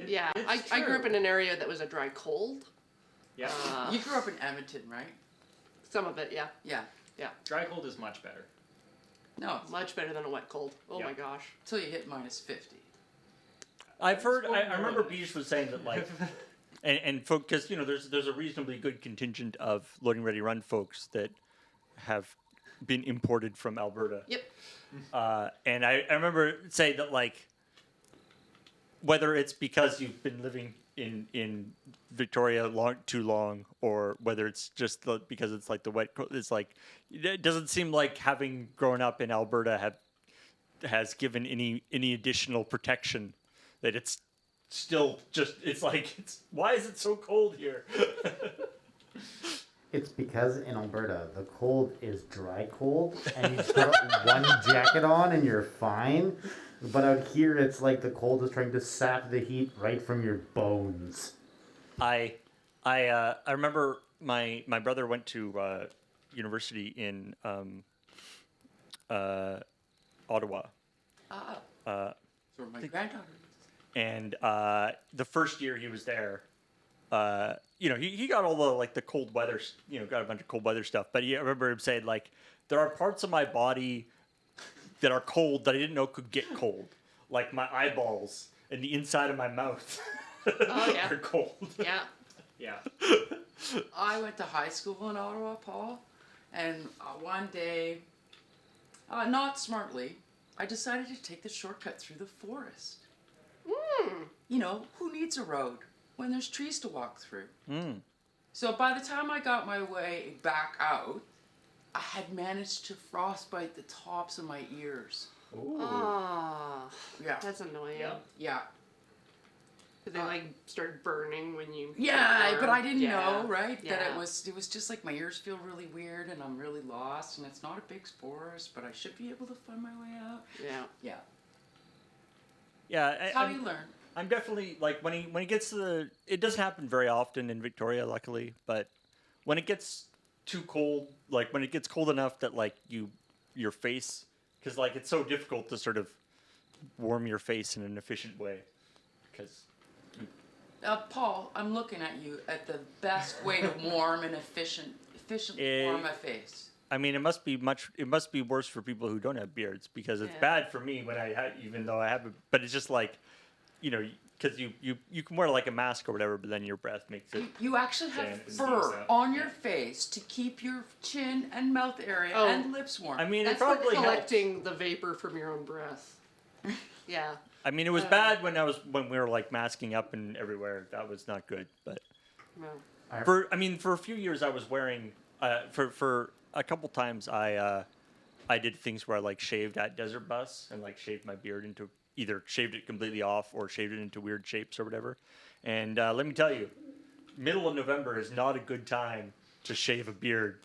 Yeah, I grew up in an area that was a dry cold. Yeah. You grew up in Edmonton, right? Some of it, yeah. Yeah. Yeah. Dry cold is much better. No, Much better than a wet cold. Oh Yeah. my gosh. until you hit minus 50. I've heard. I remember Beach was saying that like, and because there's a reasonably good contingent of loading ready run folks that have been imported from Alberta. Yep. And I remember saying that like, whether it's because you've been living in Victoria too long, or whether it's just because it's like the wet, it's like it doesn't seem like having grown up in Alberta has given any additional protection. That it's still just why is it so cold here? It's because in Alberta, the cold is dry cold, and you just put one jacket on and you're fine. But out here, it's like the cold is trying to sap the heat right from your bones. I remember my brother went to university in Ottawa. So my granddaughter. And the first year he was there, he got all the cold weather, got a bunch of cold weather stuff. But I remember him saying like, there are parts of my body that are cold that I didn't know could get cold, like my eyeballs and the inside of my mouth. Oh yeah. are cold. Yeah. Yeah. I went to high school in Ottawa, Paul, and one day, not smartly, I decided to take the shortcut through the forest. You know, who needs a road when there's trees to walk through? So by the time I got my way back out, I had managed to frostbite the tops of my ears. Oh, Yeah. that's annoying. Yeah. Yeah. Did they start burning when you? Yeah, but I didn't know, right? Yeah. That it was just like my ears feel really weird and I'm really lost and it's not a big forest, but I should be able to find my way out. Yeah. Yeah. Yeah. That's how you learn. I'm definitely like when he gets to it doesn't happen very often in Victoria, luckily, but when it gets too cold, like when it gets cold enough that like your face, because like it's so difficult to sort of warm your face in an efficient way, because. Paul, I'm looking at you at the best way to warm and efficiently warm a face. I mean, it must be worse for people who don't have beards, because it's bad for me when even though I have but it's just like, because you can wear like a mask or whatever, but then your breath makes it. You actually have and fur out. on your face to keep your chin and mouth area and lips warm. I mean, That's it probably for collecting helps. the vapor from your own breath. Yeah. I mean, it was bad when we were like masking up and everywhere. That was not good. But No. for a few years I was wearing for a couple times I did things where I like shaved at Desert Bus and like shaved my beard into either shaved it completely off or shaved it into weird shapes or whatever. And let me tell you, middle of November is not a good time to shave a beard.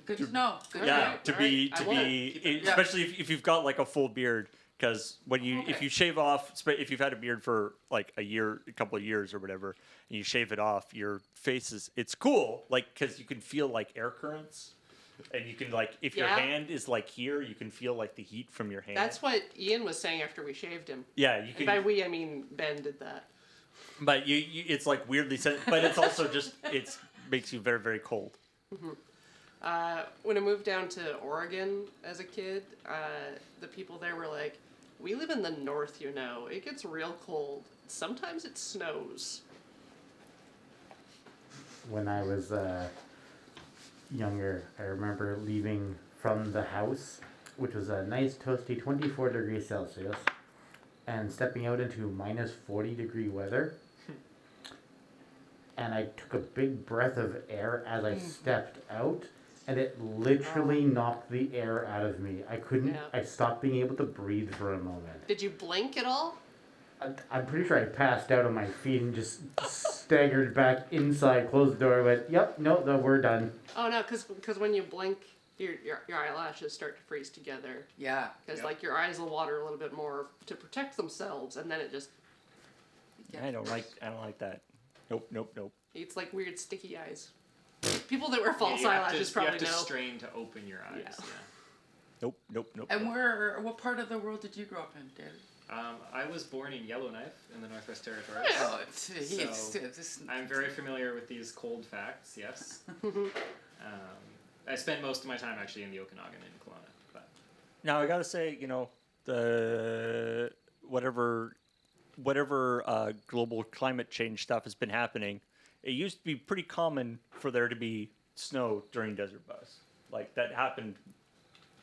Good to know. Good Yeah, to know. to be especially if you've got like a full beard. Because if you shave off, if you've had a beard for like a couple of years or whatever, and you shave it off, your face it's cool, like because you can feel like air currents, and you can like if your hand is like here, you can feel like the heat from your hand. That's what Ian was saying after we shaved him. Yeah, you can. And by we, I mean Ben did that. But it's like weirdly, but it's also just makes you very very cold. Mm-hmm. When I moved down to Oregon as a kid, the people there were like, "We live in the north, It gets real cold. Sometimes it snows." When I was younger, I remember leaving from the house, which was a nice toasty 24 degrees Celsius, and stepping out into minus 40 degree weather. And I took a big breath of air as I stepped out, and it literally knocked the air out of me. I stopped being able to breathe for a moment. Did you blink at all? I'm pretty sure I passed out on my feet and just staggered back inside, closed the door, went, yep, no, we're done. Oh no, because when you blink, your eyelashes start to freeze together. Yeah. Because like your eyes will water a little bit more to protect themselves, and then it just. I don't like that. Nope. It's like weird sticky eyes. People that wear false eyelashes probably know. You have to strain to open your eyes. Yeah. Nope. And what part of the world did you grow up in, David? I was born in Yellowknife in the Northwest Territories. Oh, I'm very familiar with these cold facts, yes. I spend most of my time actually in the Okanagan in Kelowna. But Now I gotta say, the whatever global climate change stuff has been happening. It used to be pretty common for there to be snow during Desert Bus. Like that happened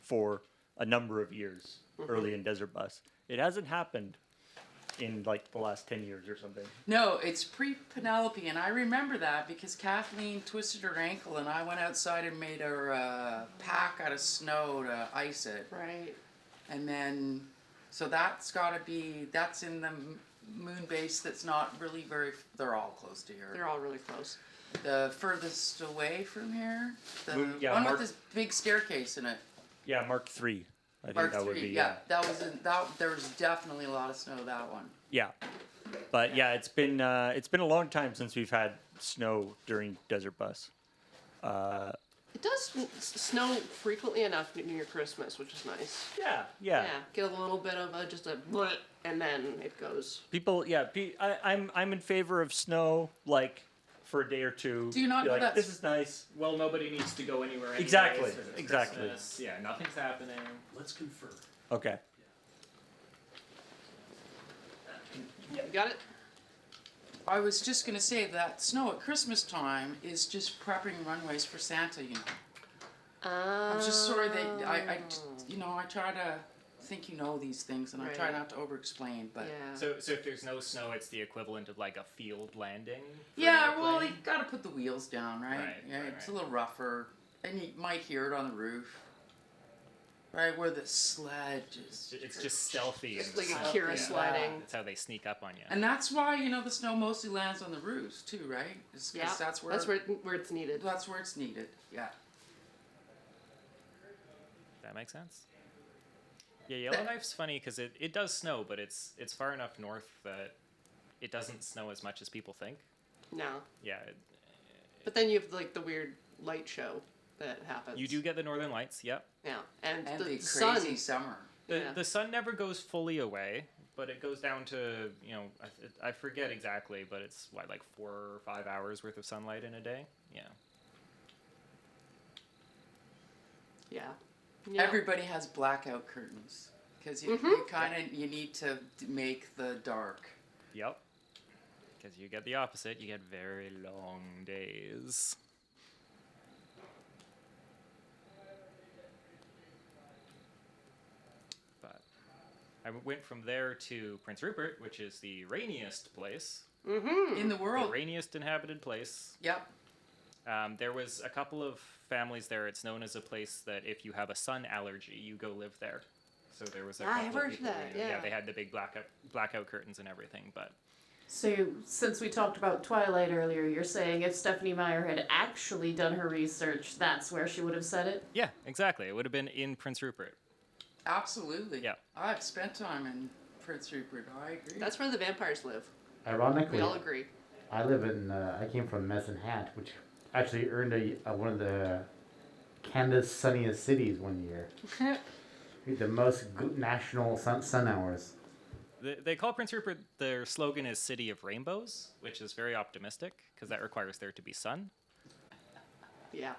for a number of years early in Desert Bus. It hasn't happened in like the last 10 years or something. No, it's pre-Penelope, and I remember that because Kathleen twisted her ankle, and I went outside and made her pack out of snow to ice it. Right. And then, so that's that's in the moon base that's not really they're all close to here. They're all really close. The furthest away from here, the Yeah, one Mark- with this big staircase in it. Yeah, Mark III. I think Mark that would III, be. yeah. There was definitely a lot of snow, that one. Yeah. But yeah, it's been a long time since we've had snow during Desert Bus. It does snow frequently enough near Christmas, which is nice. Yeah. Yeah, get a little bit of just a bleh, and then it goes. People, I'm in favor of snow, like for a day or two. Do you not Be know like, that- this is nice? well, nobody needs to go anywhere. Anyways, Exactly, 'cause it's exactly. Christmas. Yeah, nothing's happening. Let's confer. Okay. You got it? I was just gonna say that snow at Christmas time is just prepping runways for Santa, you know. I'm just sorry that I try to think these things, and I try Right. not to over-explain, but Yeah. So if there's no snow, it's the equivalent of like a field landing. for yeah, an well, you airplane? gotta put the wheels down, right? Right, Yeah, right, it's a right. little rougher, and you might hear it on the roof, right where the sledge is. It's just stealthy. It's and like a stealthy, Kira yeah. sliding. That's how they sneak up on you. And that's why the snow mostly lands on the roofs too, right? It's 'cause Yeah, that's where it's needed. that's where it's needed. Yeah. That makes sense. Yeah, Yellowknife's funny because it does snow, but it's far enough north that it doesn't snow as much as people think. No, Yeah, but then you have like the weird light show that happens. you do get the northern lights. Yep. Yeah, and And the the sun. crazy summer. Yeah. The sun never goes fully away, but it goes down to I forget exactly, but it's like 4 or 5 hours worth of sunlight in a day. Yeah. Yeah. Yeah. Everybody has blackout curtains because you need to make the dark. Yep. Because you get the opposite. You get very long days. But I went from there to Prince Rupert, which is the rainiest place, In the the world. rainiest inhabited place. Yep. There was a couple of families there. It's known as a place that if you have a sun allergy, you go live there. So there was a I couple have of heard people, that, yeah. they had the big blackout curtains and everything. But So, since we talked about Twilight earlier, you're saying if Stephanie Meyer had actually done her research, that's where she would have said it? yeah, exactly. It would have been in Prince Rupert. Absolutely. Yeah. I've spent time in Prince Rupert. I agree. That's where the vampires live. Ironically, We all agree. I live in. I came from Medicine Hat, which actually earned one of the Canada's sunniest cities one year. The most national sun hours. They call Prince Rupert, their slogan is City of Rainbows, which is very optimistic because that requires there to be sun. Yeah.